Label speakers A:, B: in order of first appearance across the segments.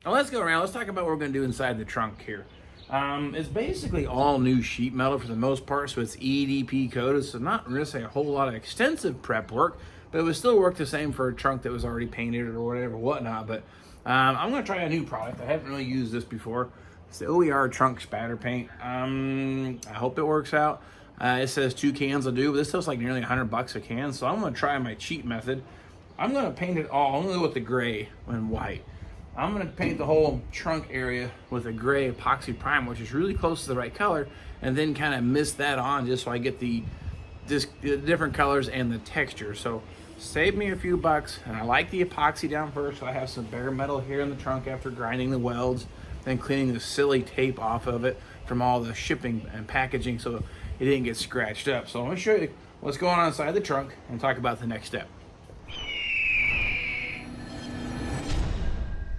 A: Now let's go around. Let's talk about what we're going to do inside the trunk here. It's basically all new sheet metal for the most part, so it's EDP coated, so not really a whole lot of extensive prep work, but it would still work the same for a trunk that was already painted or whatever, whatnot. But I'm going to try a new product. I haven't really used this before. It's the OER trunk spatter paint. I hope it works out. It says 2 cans will do, but this stuff's like nearly $100 a can, so I'm going to try my cheat method. I'm going to paint it all only with the gray and white. I'm going to paint the whole trunk area with a gray epoxy primer, which is really close to the right color, and then kind of mist that on just so I get the different colors and the texture. So save me a few bucks, and I like the epoxy down first, so I have some bare metal here in the trunk after grinding the welds, then cleaning the silly tape off of it from all the shipping and packaging so it didn't get scratched up. So I'm going to show you what's going on inside the trunk and talk about the next step.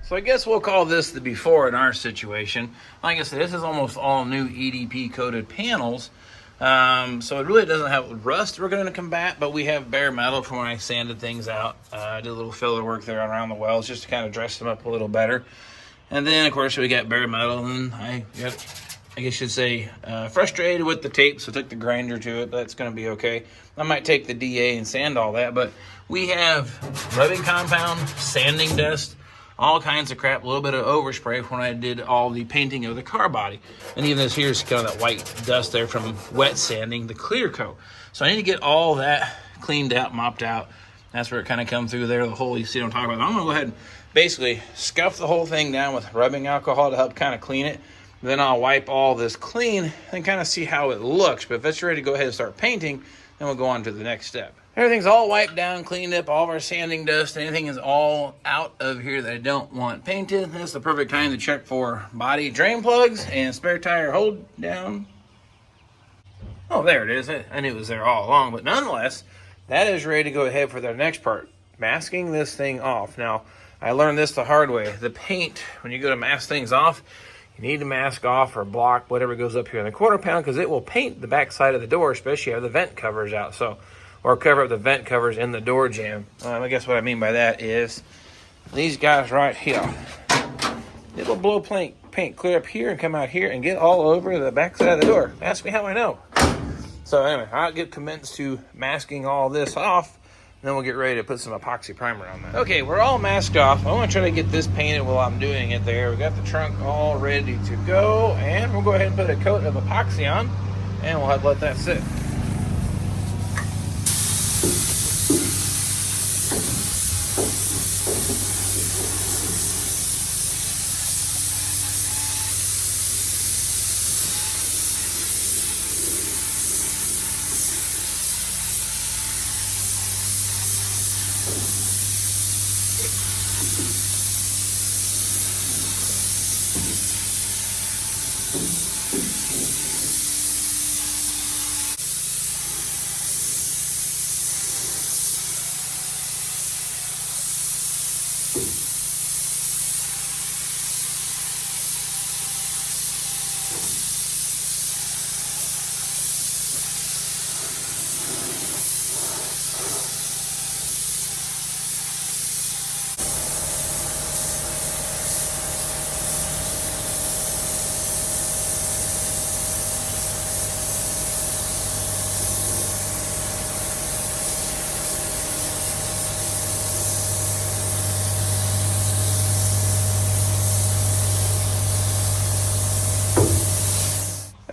A: So I guess we'll call this the before in our situation. Like I said, this is almost all new EDP coated panels. So it really doesn't have rust we're going to combat, but we have bare metal from when I sanded things out. I did a little filler work there around the wells just to kind of dress them up a little better. And then, of course, we got bare metal, and I guess you should say frustrated with the tape, so I took the grinder to it, but that's going to be okay. I might take the DA and sand all that, but we have rubbing compound, sanding dust, all kinds of crap, a little bit of overspray when I did all the painting of the car body. And even this here's kind of that white dust there from wet sanding the clear coat. So I need to get all that cleaned out, mopped out. That's where it kind of comes through there, the hole you see what I'm talking about. I'm going to go ahead and basically scuff the whole thing down with rubbing alcohol to help kind of clean it. Then I'll wipe all this clean and kind of see how it looks. But if it's ready to go ahead and start painting, then we'll go on to the next step. Everything's all wiped down, cleaned up, all of our sanding dust, anything is all out of here that I don't want painted. This is the perfect time to check for body drain plugs and spare tire hold down. Oh, there it is. I knew it was there all along, but nonetheless, that is ready to go ahead for the next part, masking this thing off. Now, I learned this the hard way. The paint, when you go to mask things off, you need to mask off or block whatever goes up here in the quarter panel because it will paint the back side of the door, especially if you have the vent covers out. Or cover up the vent covers in the door jamb. I guess what I mean by that is these guys right here. It will blow paint clear up here and come out here and get all over the back side of the door. Ask me how I know. So anyway, I'll get commenced to masking all this off, and then we'll get ready to put some epoxy primer on that. Okay, we're all masked off. I want to try to get this painted while I'm doing it there. We got the trunk all ready to go, and we'll go ahead and put a coat of epoxy on, and we'll have to let that sit.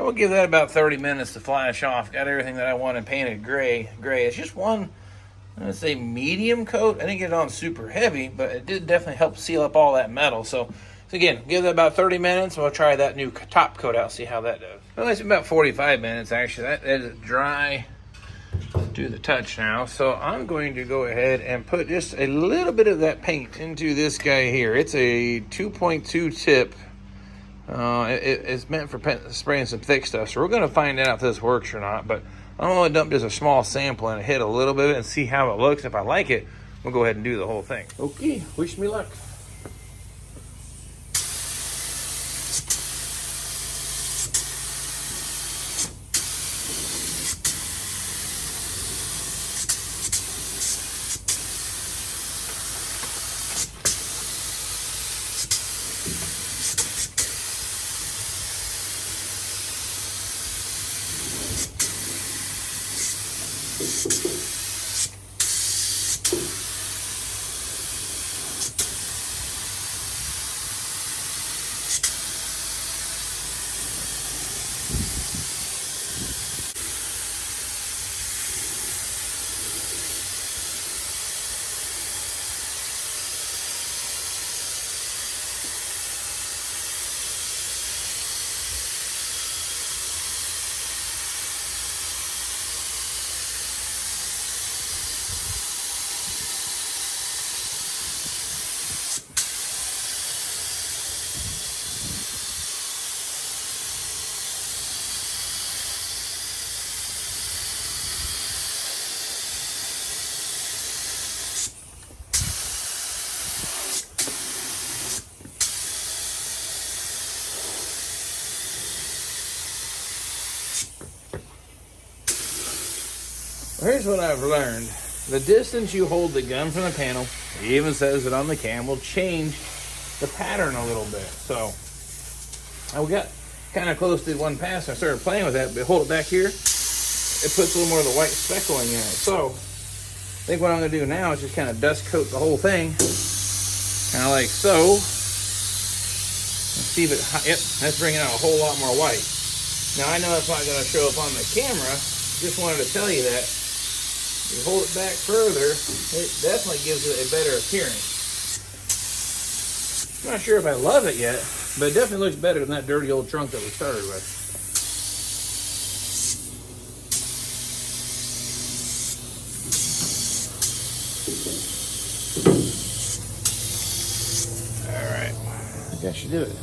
A: We'll give that about 30 minutes to flash off. Got everything that I wanted painted gray. It's just one, let's say, medium coat. I didn't get it on super heavy, but it did definitely help seal up all that metal. So again, give that about 30 minutes. We'll try that new top coat out, see how that does. Well, it's about 45 minutes, actually. That is dry to the touch now. So I'm going to go ahead and put just a little bit of that paint into this guy here. It's a 2.2 tip. It's meant for spraying some thick stuff, so we're going to find out if this works or not. But I'm going to dump just a small sample and hit a little bit and see how it looks. If I like it, we'll go ahead and do the whole thing. Okay, wish me luck. Here's what I've learned. The distance you hold the gun from the panel, it even says it on the cam, will change the pattern a little bit. So I got kind of close to one pass. I started playing with that, but hold it back here. It puts a little more of the white speckling in it. So I think what I'm going to do now is just kind of dust coat the whole thing, kind of like so. And see if it, yep, that's bringing out a whole lot more white. Now I know that's not going to show up on the camera. Just wanted to tell you that. You hold it back further, it definitely gives it a better appearance. I'm not sure if I love it yet, but it definitely looks better than that dirty old trunk that we started with. All right, I guess you do it.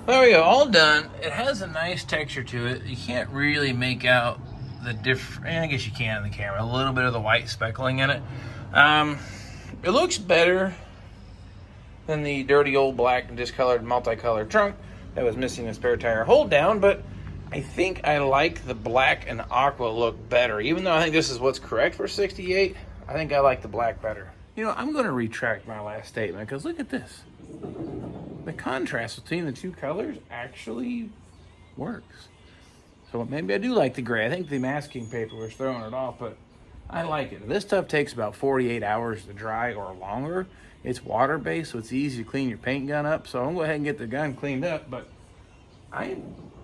A: There we go, all done. It has a nice texture to it. You can't really make out the different, I guess you can in the camera, a little bit of the white speckling in it. It looks better than the dirty old black and discolored multicolored trunk that was missing a spare tire hold down, but I think I like the black and aqua look better. Even though I think this is what's correct for 68, I think I like the black better. You know, I'm gonna retract my last statement because look at this. The contrast between the two colors actually works. So maybe I do like the gray. I think the masking paper was throwing it off, but I like it. This stuff takes about 48 hours to dry or longer. It's water-based, so it's easy to clean your paint gun up. So I'm gonna go ahead and get the gun cleaned up, but I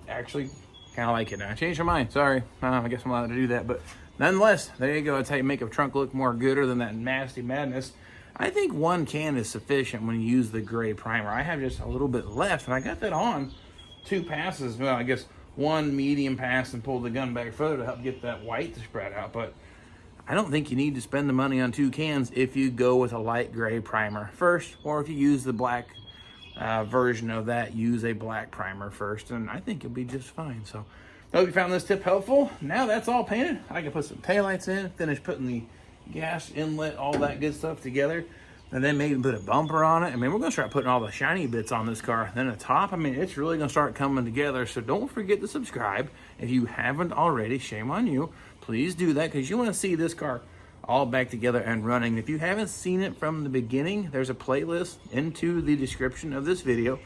A: actually kind of like it now. I changed my mind, sorry. I guess I'm allowed to do that, but nonetheless, there you go. That's how you make a trunk look more gooder than that nasty madness. I think one can is sufficient when you use the gray primer. I have just a little bit left, and I got that on 2 passes. Well, I guess 1 medium pass and pull the gun back further to help get that white to spread out. But I don't think you need to spend the money on 2 cans if you go with a light gray primer first, or if you use the black version of that, use a black primer first, and I think you'll be just fine. So I hope you found this tip helpful. Now that's all painted, I can put some taillights in, finish putting the gas inlet, all that good stuff together, and then maybe put a bumper on it. I mean, we're gonna start putting all the shiny bits on this car. Then the top, I mean, it's really gonna start coming together. So don't forget to subscribe. If you haven't already, shame on you. Please do that because you wanna see this car all back together and running. If you haven't seen it from the beginning, there's a playlist into the description of this video.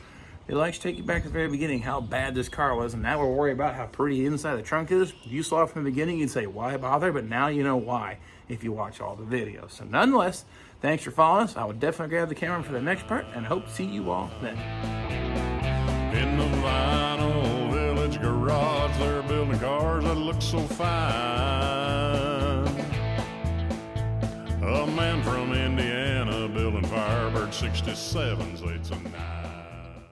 A: It likes to take you back to the very beginning, how bad this car was, and now we'll worry about how pretty inside the trunk is. If you saw it from the beginning, you'd say, why bother? But now you know why if you watch all the videos. So nonetheless, thanks for following us. I will definitely grab the camera for the next part, and I hope to see you all then.
B: In the Vinyl Village garage, they're building cars that look so fine. A man from Indiana building Firebird 67s, 8s and 9s.